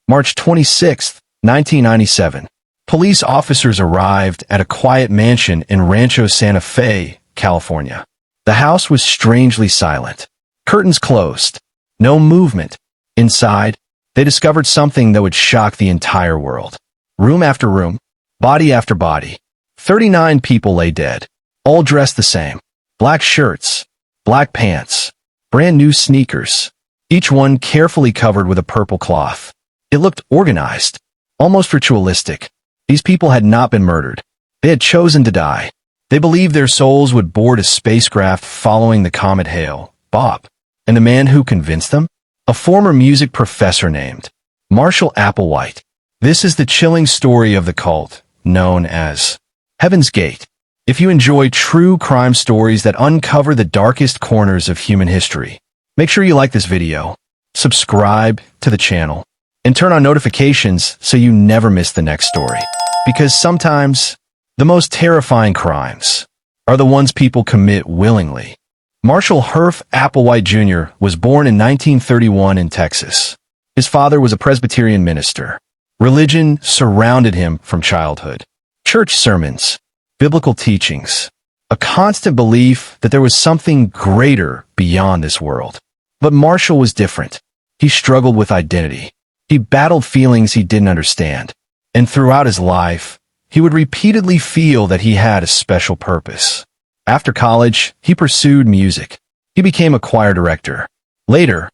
March 26, 1997. Police officers arrived at a quiet mansion in Rancho Santa Fe, California. The house was strangely silent. Curtains closed. No movement. Inside, they discovered something that would shock the entire world. Room after room, body after body. 39 people lay dead, all dressed the same. Black shirts, black pants, brand new sneakers, each one carefully covered with a purple cloth. It looked organized, almost ritualistic. These people had not been murdered. They had chosen to die. They believed their souls would board a spacecraft following the comet Hale, Bob. And the man who convinced them? A former music professor named Marshall Applewhite. This is the chilling story of the cult, known as Heaven's Gate. If you enjoy true crime stories that uncover the darkest corners of human history, make sure you like this video, subscribe to the channel, and turn on notifications so you never miss the next story. Because sometimes, the most terrifying crimes are the ones people commit willingly. Marshall Herff Applewhite Jr. was born in 1931 in Texas. His father was a Presbyterian minister. Religion surrounded him from childhood. Church sermons, biblical teachings, a constant belief that there was something greater beyond this world. But Marshall was different. He struggled with identity. He battled feelings he didn't understand. And throughout his life, he would repeatedly feel that he had a special purpose. After college, he pursued music. He became a choir director. Later,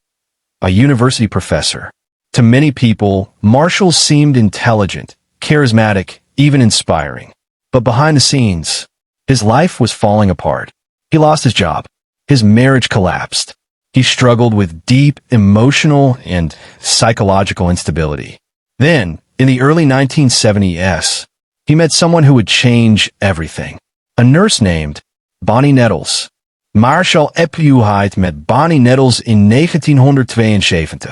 a university professor. To many people, Marshall seemed intelligent, charismatic, even inspiring. But behind the scenes, his life was falling apart. He lost his job. His marriage collapsed. He struggled with deep emotional and psychological instability. Then, in the early 1970s, he met someone who would change everything. A nurse named Bonnie Nettles. Marshall Applewhite met Bonnie Nettles in 1972.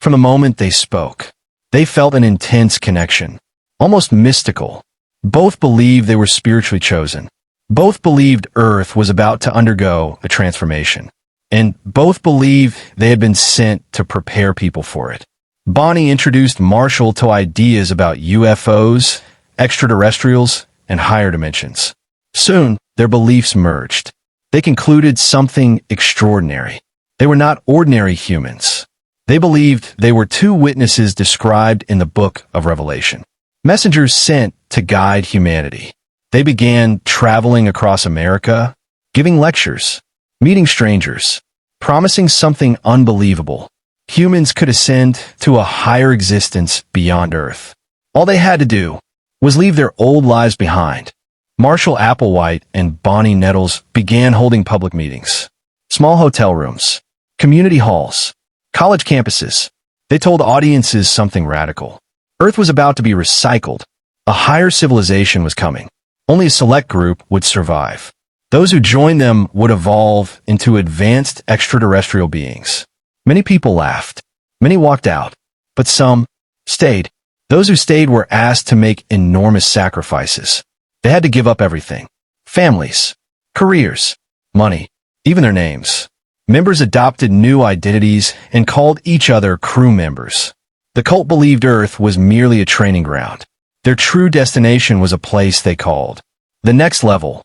From the moment they spoke, they felt an intense connection, almost mystical. Both believed they were spiritually chosen. Both believed Earth was about to undergo a transformation. And both believed they had been sent to prepare people for it. Bonnie introduced Marshall to ideas about UFOs, extraterrestrials, and higher dimensions. Soon, their beliefs merged. They concluded something extraordinary. They were not ordinary humans. They believed they were two witnesses described in the book of Revelation. Messengers sent to guide humanity. They began traveling across America, giving lectures, meeting strangers, promising something unbelievable. Humans could ascend to a higher existence beyond Earth. All they had to do was leave their old lives behind. Marshall Applewhite and Bonnie Nettles began holding public meetings. Small hotel rooms, community halls, college campuses. They told audiences something radical. Earth was about to be recycled. A higher civilization was coming. Only a select group would survive. Those who joined them would evolve into advanced extraterrestrial beings. Many people laughed. Many walked out. But some stayed. Those who stayed were asked to make enormous sacrifices. They had to give up everything. Families, careers, money, even their names. Members adopted new identities and called each other crew members. The cult believed Earth was merely a training ground. Their true destination was a place they called the next level.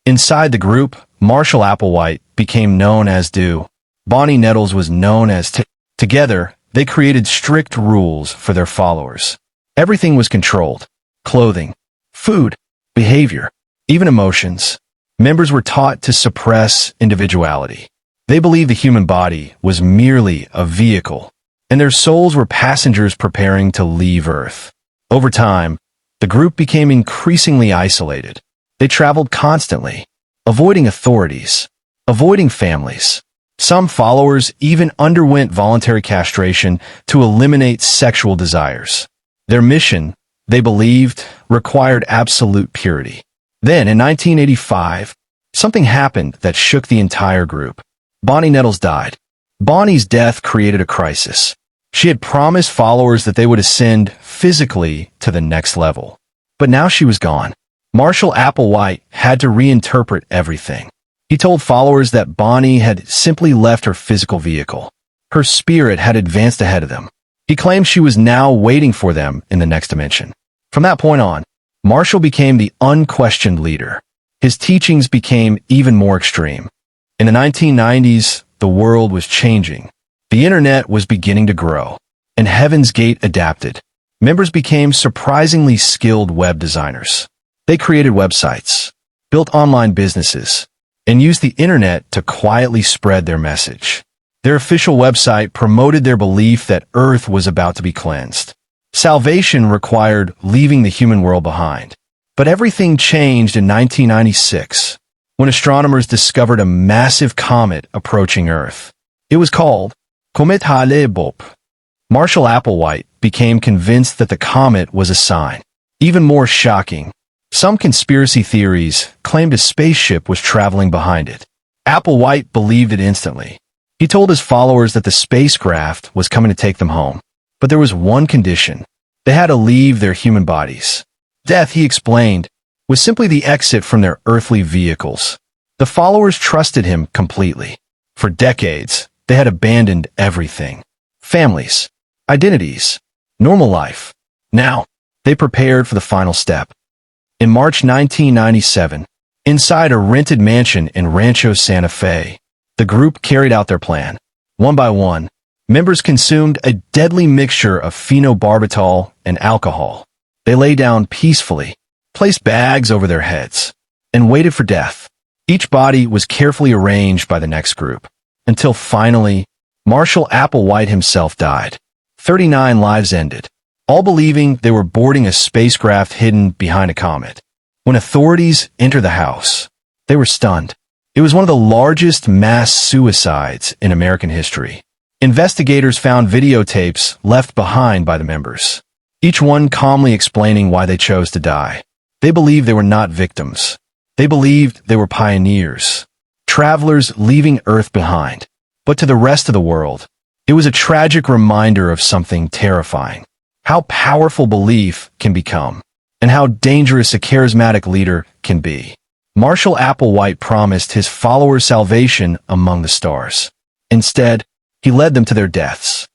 Inside the group, Marshall Applewhite became known as Do. Bonnie Nettles was known as T. Together, they created strict rules for their followers. Everything was controlled. Clothing, food, behavior, even emotions. Members were taught to suppress individuality. They believed the human body was merely a vehicle, and their souls were passengers preparing to leave Earth. Over time, the group became increasingly isolated. They traveled constantly, avoiding authorities, avoiding families. Some followers even underwent voluntary castration to eliminate sexual desires. Their mission, they believed, required absolute purity. Then, in 1985, something happened that shook the entire group. Bonnie Nettles died. Bonnie's death created a crisis. She had promised followers that they would ascend physically to the next level. But now she was gone. Marshall Applewhite had to reinterpret everything. He told followers that Bonnie had simply left her physical vehicle. Her spirit had advanced ahead of them. He claimed she was now waiting for them in the next dimension. From that point on, Marshall became the unquestioned leader. His teachings became even more extreme. In the 1990s, the world was changing. The internet was beginning to grow, and Heaven's Gate adapted. Members became surprisingly skilled web designers. They created websites, built online businesses, and used the internet to quietly spread their message. Their official website promoted their belief that Earth was about to be cleansed. Salvation required leaving the human world behind. But everything changed in 1996, when astronomers discovered a massive comet approaching Earth. It was called Comet Hale-Bopp. Marshall Applewhite became convinced that the comet was a sign. Even more shocking, some conspiracy theories claimed a spaceship was traveling behind it. Applewhite believed it instantly. He told his followers that the spacecraft was coming to take them home. But there was one condition. They had to leave their human bodies. Death, he explained, was simply the exit from their earthly vehicles. The followers trusted him completely. For decades, they had abandoned everything. Families, identities, normal life. Now, they prepared for the final step. In March 1997, inside a rented mansion in Rancho Santa Fe, the group carried out their plan. One by one, members consumed a deadly mixture of phenobarbital and alcohol. They lay down peacefully, placed bags over their heads, and waited for death. Each body was carefully arranged by the next group, until finally, Marshall Applewhite himself died. 39 lives ended, all believing they were boarding a spacecraft hidden behind a comet. When authorities entered the house, they were stunned. It was one of the largest mass suicides in American history. Investigators found videotapes left behind by the members, each one calmly explaining why they chose to die. They believed they were not victims. They believed they were pioneers, travelers leaving Earth behind. But to the rest of the world, it was a tragic reminder of something terrifying. How powerful belief can become, and how dangerous a charismatic leader can be. Marshall Applewhite promised his followers salvation among the stars. Instead, he led them to their deaths.